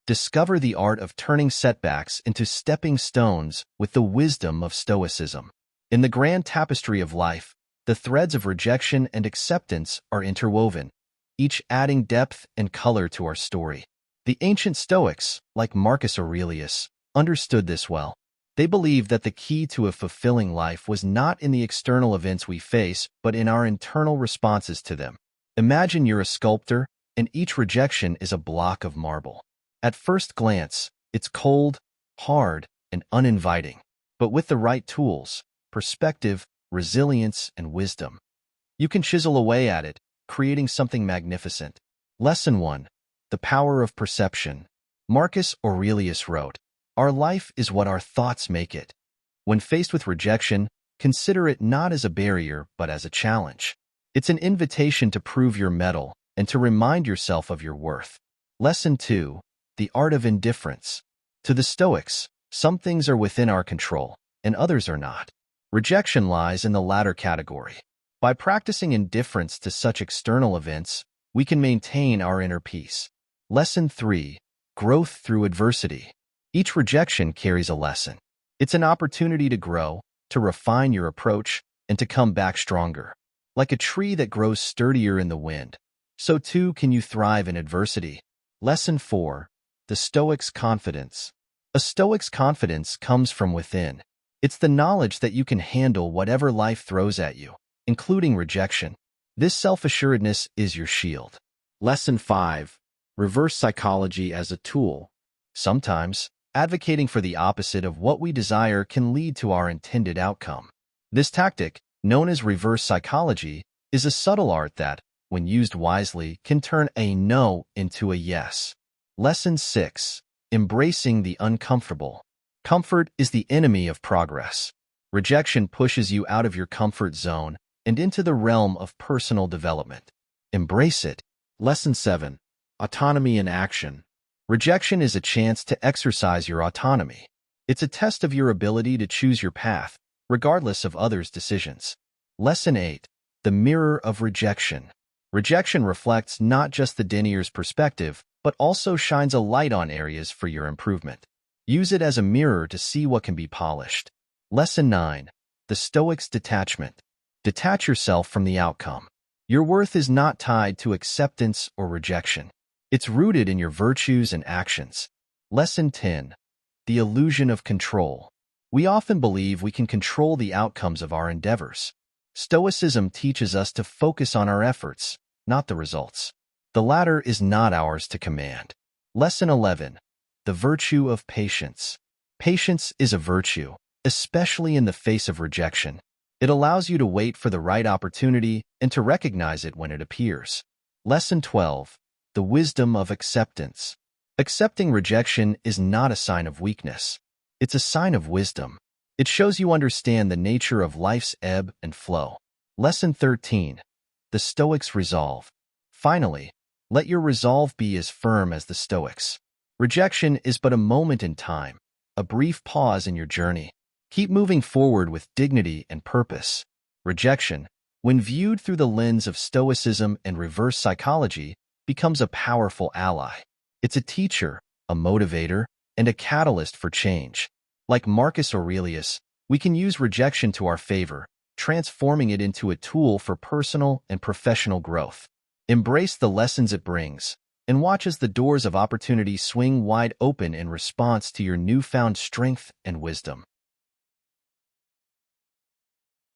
Discover the art of turning setbacks into stepping stones with the wisdom of Stoicism. In the grand tapestry of life, the threads of rejection and acceptance are interwoven, each adding depth and color to our story. The ancient Stoics, like Marcus Aurelius, understood this well. They believed that the key to a fulfilling life was not in the external events we face, but in our internal responses to them. Imagine you're a sculptor, and each rejection is a block of marble. At first glance, it's cold, hard, and uninviting. But with the right tools, perspective, resilience, and wisdom, you can chisel away at it, creating something magnificent. Lesson 1. The Power of Perception. Marcus Aurelius wrote, "Our life is what our thoughts make it." When faced with rejection, consider it not as a barrier, but as a challenge. It's an invitation to prove your mettle and to remind yourself of your worth. Lesson 2. The Art of Indifference. To the Stoics, some things are within our control, and others are not. Rejection lies in the latter category. By practicing indifference to such external events, we can maintain our inner peace. Lesson 3. Growth through adversity. Each rejection carries a lesson. It's an opportunity to grow, to refine your approach, and to come back stronger. Like a tree that grows sturdier in the wind, so too can you thrive in adversity. Lesson 4. The Stoic's Confidence. A Stoic's confidence comes from within. It's the knowledge that you can handle whatever life throws at you, including rejection. This self-assuredness is your shield. Lesson 5. Reverse psychology as a tool. Sometimes, advocating for the opposite of what we desire can lead to our intended outcome. This tactic, known as reverse psychology, is a subtle art that, when used wisely, can turn a no into a yes. Lesson 6. Embracing the uncomfortable. Comfort is the enemy of progress. Rejection pushes you out of your comfort zone and into the realm of personal development. Embrace it. Lesson 7. Autonomy in action. Rejection is a chance to exercise your autonomy. It's a test of your ability to choose your path, regardless of others' decisions. Lesson 8. The Mirror of Rejection. Rejection reflects not just the denier's perspective, but also shines a light on areas for your improvement. Use it as a mirror to see what can be polished. Lesson 9. The Stoic's Detachment. Detach yourself from the outcome. Your worth is not tied to acceptance or rejection. It's rooted in your virtues and actions. Lesson 10. The Illusion of Control. We often believe we can control the outcomes of our endeavors. Stoicism teaches us to focus on our efforts, not the results. The latter is not ours to command. Lesson 11. The Virtue of Patience. Patience is a virtue, especially in the face of rejection. It allows you to wait for the right opportunity and to recognize it when it appears. Lesson 12. The Wisdom of Acceptance. Accepting rejection is not a sign of weakness. It's a sign of wisdom. It shows you understand the nature of life's ebb and flow. Lesson 13. The Stoics' Resolve. Finally, let your resolve be as firm as the Stoics. Rejection is but a moment in time, a brief pause in your journey. Keep moving forward with dignity and purpose. Rejection, when viewed through the lens of Stoicism and reverse psychology, becomes a powerful ally. It's a teacher, a motivator, and a catalyst for change. Like Marcus Aurelius, we can use rejection to our favor, transforming it into a tool for personal and professional growth. Embrace the lessons it brings, and watch as the doors of opportunity swing wide open in response to your newfound strength and wisdom.